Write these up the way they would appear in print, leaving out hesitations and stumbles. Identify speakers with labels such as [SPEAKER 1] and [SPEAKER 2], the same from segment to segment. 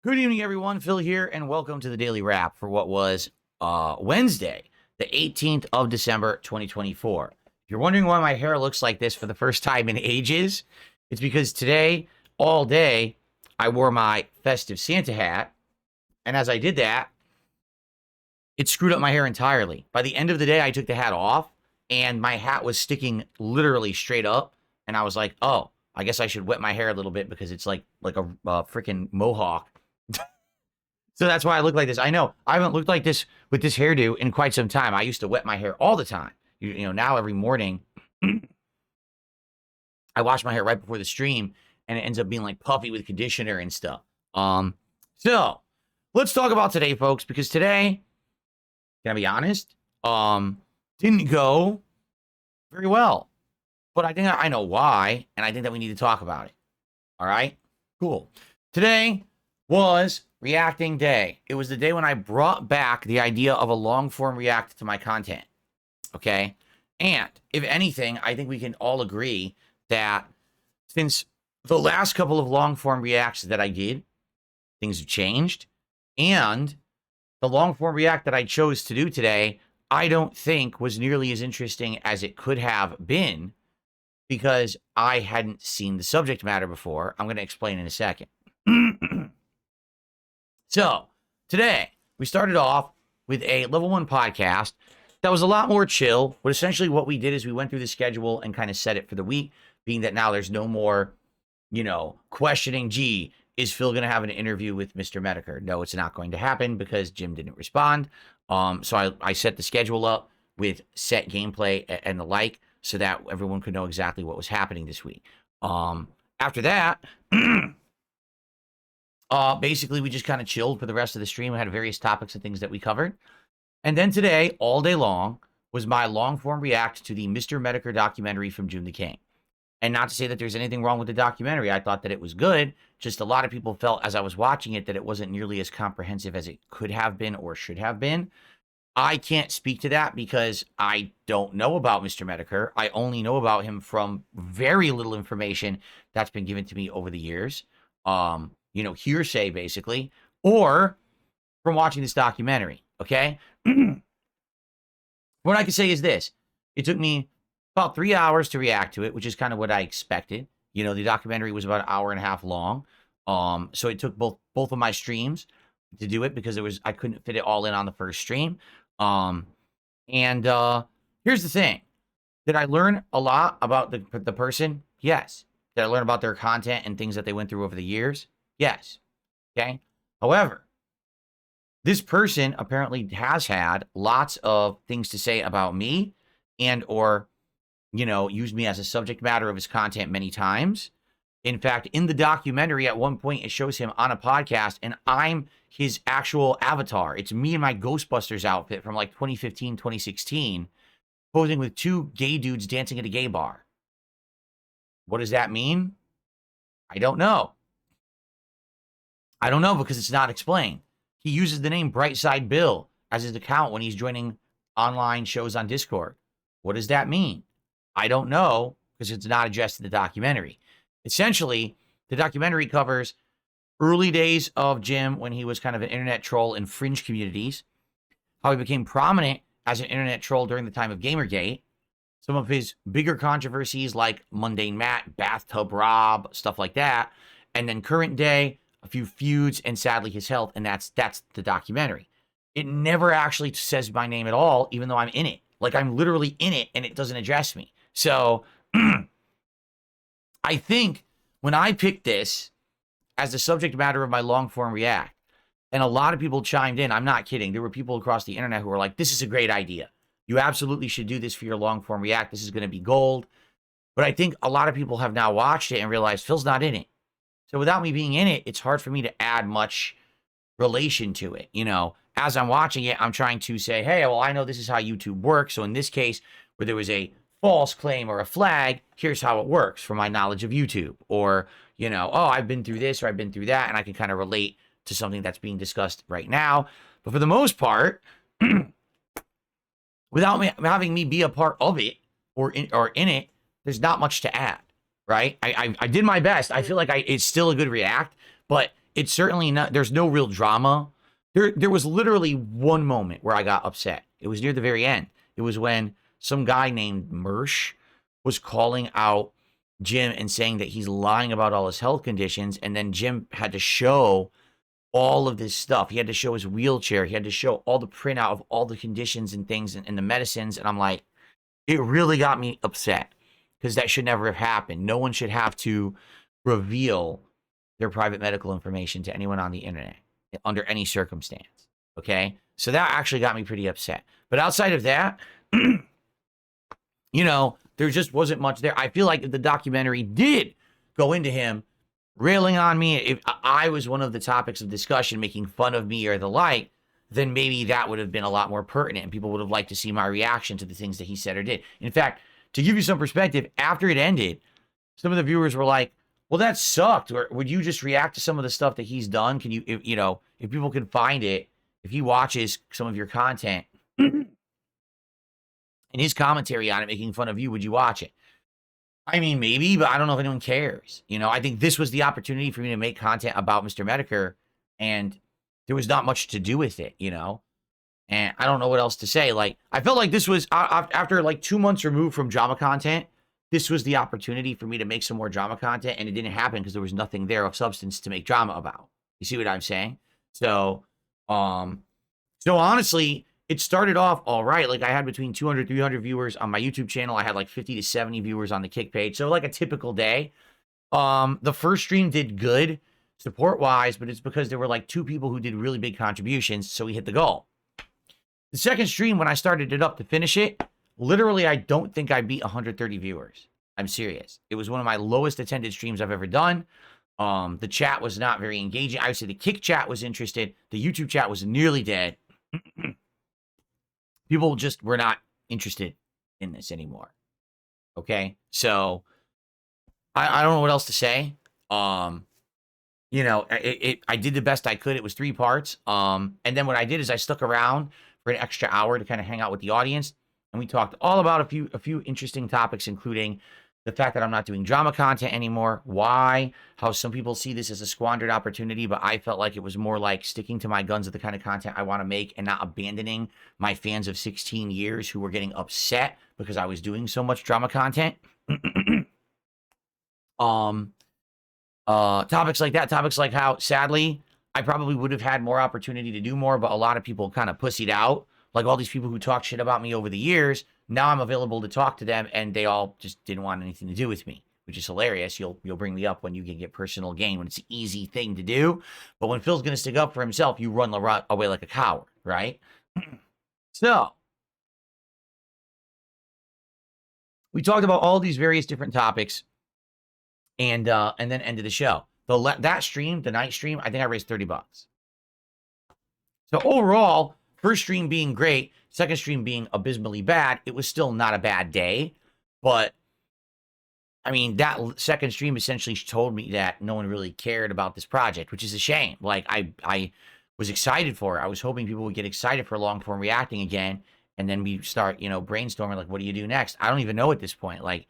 [SPEAKER 1] Good evening, everyone. Phil here, and welcome to the Daily Wrap for what was Wednesday, the 18th of December, 2024. If you're wondering why my hair looks like this for the first time in ages, it's because today, all day, I wore my festive Santa hat, and as I did that, it screwed up my hair entirely. By the end of the day, I took the hat off, and my hat was sticking literally straight up, and I was like, oh, I guess I should wet my hair a little bit because it's like a freaking mohawk. So that's why I look like this. I know I haven't looked like this with this hairdo in quite some time. I used to wet my hair all the time. You know, now every morning I wash my hair right before the stream, and it ends up being like puffy with conditioner and stuff. So let's talk about today, folks, because today, can I be honest, didn't go very well. But I think I know why, and I think that we need to talk about it. All right? Cool. Today was reacting day. It was the day when I brought back the idea of a long form react to my content. Okay? And if anything, I think we can all agree that since the last couple of long form reacts that I did, things have changed. And the long form react that I chose to do today, I don't think was nearly as interesting as it could have been because I hadn't seen the subject matter before. I'm going to explain in a second. So, today, we started off with a level 1 podcast that was a lot more chill, but essentially what we did is we went through the schedule and kind of set it for the week, being that now there's no more, questioning, gee, is Phil going to have an interview with Mr. Metokur? No, it's not going to happen because Jim didn't respond. So I set the schedule up with set gameplay and the like so that everyone could know exactly what was happening this week. After that... basically, we just kind of chilled for the rest of the stream. We had various topics and things that we covered. And then today, all day long, was my long-form react to the Mr. Metokur documentary from June the King. And not to say that there's anything wrong with the documentary. I thought that it was good. Just a lot of people felt as I was watching it that it wasn't nearly as comprehensive as it could have been or should have been. I can't speak to that because I don't know about Mr. Metokur. I only know about him from very little information that's been given to me over the years. Hearsay, basically, or from watching this documentary, okay? What I can say is this. It took me about 3 hours to react to it, which is kind of what I expected. The documentary was about an hour and a half long. So it took both of my streams to do it because I couldn't fit it all in on the first stream. Here's the thing. Did I learn a lot about the person? Yes. Did I learn about their content and things that they went through over the years? Yes. Okay. However, this person apparently has had lots of things to say about me and or, used me as a subject matter of his content many times. In fact, in the documentary, at one point, it shows him on a podcast and I'm his actual avatar. It's me in my Ghostbusters outfit from like 2015, 2016, posing with two gay dudes dancing at a gay bar. What does that mean? I don't know. I don't know because it's not explained. He uses the name Brightside Bill as his account when he's joining online shows on Discord. What does that mean? I don't know because it's not addressed in the documentary. Essentially, the documentary covers early days of Jim when he was kind of an internet troll in fringe communities, how he became prominent as an internet troll during the time of Gamergate, some of his bigger controversies like Mundane Matt, Bathtub Rob, stuff like that, and then current day, a few feuds, and sadly his health, and that's the documentary. It never actually says my name at all, even though I'm in it. Like, I'm literally in it, and it doesn't address me. So, I think when I picked this as the subject matter of my long-form react, and a lot of people chimed in, I'm not kidding, there were people across the internet who were like, this is a great idea. You absolutely should do this for your long-form react. This is going to be gold. But I think a lot of people have now watched it and realized Phil's not in it. So without me being in it, it's hard for me to add much relation to it. As I'm watching it, I'm trying to say, hey, well, I know this is how YouTube works. So in this case, where there was a false claim or a flag, here's how it works from my knowledge of YouTube. Or, oh, I've been through this or I've been through that, and I can kind of relate to something that's being discussed right now. But for the most part, without having me be a part of it or in it, there's not much to add. Right? I did my best. I feel like it's still a good react, but it's certainly not, there's no real drama. There was literally one moment where I got upset. It was near the very end. It was when some guy named Mersh was calling out Jim and saying that he's lying about all his health conditions. And then Jim had to show all of this stuff. He had to show his wheelchair. He had to show all the printout of all the conditions and things and the medicines. And I'm like, it really got me upset because that should never have happened. No one should have to reveal their private medical information to anyone on the internet under any circumstance. Okay. So that actually got me pretty upset. But outside of that, you know, there just wasn't much there. I feel like if the documentary did go into him railing on me, if I was one of the topics of discussion, making fun of me or the like, then maybe that would have been a lot more pertinent and people would have liked to see my reaction to the things that he said or did. In fact, to give you some perspective, after it ended, some of the viewers were like, well, that sucked. Or would you just react to some of the stuff that he's done? Can you, if people can find it, if he watches some of your content and his commentary on it, making fun of you, would you watch it? I mean, maybe, but I don't know if anyone cares. I think this was the opportunity for me to make content about Mr. Metokur, and there was not much to do with it, And I don't know what else to say. Like, I felt like this was, after like 2 months removed from drama content, this was the opportunity for me to make some more drama content, and it didn't happen because there was nothing there of substance to make drama about. You see what I'm saying? So honestly, it started off all right. Like, I had between 200, 300 viewers on my YouTube channel. I had like 50 to 70 viewers on the Kick page. So like a typical day. The first stream did good support-wise, but it's because there were like 2 people who did really big contributions, so we hit the goal. The second stream, when I started it up to finish it, literally, I don't think I beat 130 viewers. I'm serious. It was one of my lowest attended streams I've ever done. The chat was not very engaging. I would say the Kick chat was interested. The YouTube chat was nearly dead. People just were not interested in this anymore. Okay? So, I don't know what else to say. I did the best I could. It was 3 parts. And then what I did is I stuck around for an extra hour to kind of hang out with the audience. And we talked all about a few interesting topics, including the fact that I'm not doing drama content anymore, why, how some people see this as a squandered opportunity, but I felt like it was more like sticking to my guns of the kind of content I want to make and not abandoning my fans of 16 years who were getting upset because I was doing so much drama content. Topics like that, topics like how, sadly, I probably would have had more opportunity to do more, but a lot of people kind of pussied out. Like all these people who talked shit about me over the years, now I'm available to talk to them, and they all just didn't want anything to do with me, which is hilarious. You'll bring me up when you can get personal gain, when it's an easy thing to do. But when Phil's going to stick up for himself, you run away like a coward, right? So, we talked about all these various different topics, and then ended the show. That stream, the night stream, I think I raised $30. So overall, first stream being great, second stream being abysmally bad, it was still not a bad day. But, I mean, that second stream essentially told me that no one really cared about this project, which is a shame. Like, I was excited for it. I was hoping people would get excited for long-form reacting again, and then we start, brainstorming, like, what do you do next? I don't even know at this point. Like,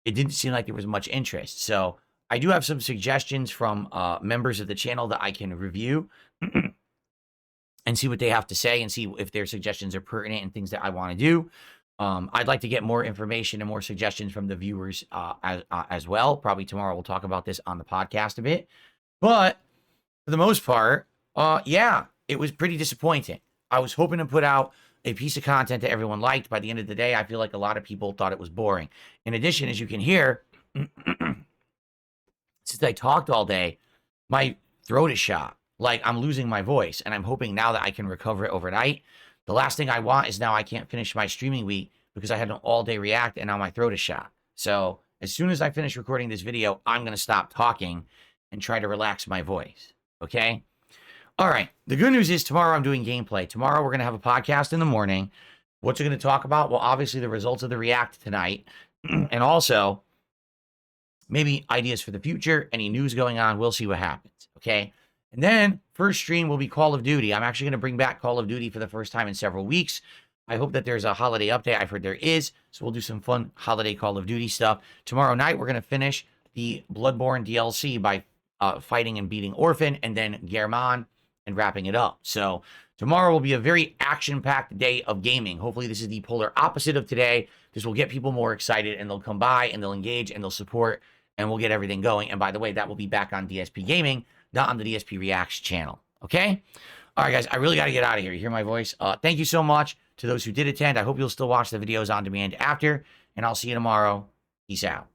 [SPEAKER 1] it didn't seem like there was much interest. So, I do have some suggestions from members of the channel that I can review and see what they have to say and see if their suggestions are pertinent and things that I want to do. I'd like to get more information and more suggestions from the viewers as well. Probably tomorrow we'll talk about this on the podcast a bit. But for the most part, yeah, it was pretty disappointing. I was hoping to put out a piece of content that everyone liked. By the end of the day, I feel like a lot of people thought it was boring. In addition, as you can hear, since I talked all day, my throat is shot. Like, I'm losing my voice, and I'm hoping now that I can recover it overnight. The last thing I want is now I can't finish my streaming week because I had an all-day react, and now my throat is shot. So as soon as I finish recording this video, I'm going to stop talking and try to relax my voice, okay? All right, the good news is tomorrow I'm doing gameplay. Tomorrow we're going to have a podcast in the morning. What's it going to talk about? Well, obviously the results of the react tonight, and also maybe ideas for the future, any news going on. We'll see what happens, okay? And then first stream will be Call of Duty. I'm actually going to bring back Call of Duty for the first time in several weeks. I hope that there's a holiday update. I've heard there is. So we'll do some fun holiday Call of Duty stuff. Tomorrow night, we're going to finish the Bloodborne DLC by fighting and beating Orphan, and then German and wrapping it up. So tomorrow will be a very action-packed day of gaming. Hopefully this is the polar opposite of today. This will get people more excited, and they'll come by, and they'll engage, and they'll support, and we'll get everything going. And by the way, that will be back on DSP Gaming, not on the DSP Reacts channel. Okay? All right, guys, I really got to get out of here. You hear my voice? Thank you so much to those who did attend. I hope you'll still watch the videos on demand after, and I'll see you tomorrow. Peace out.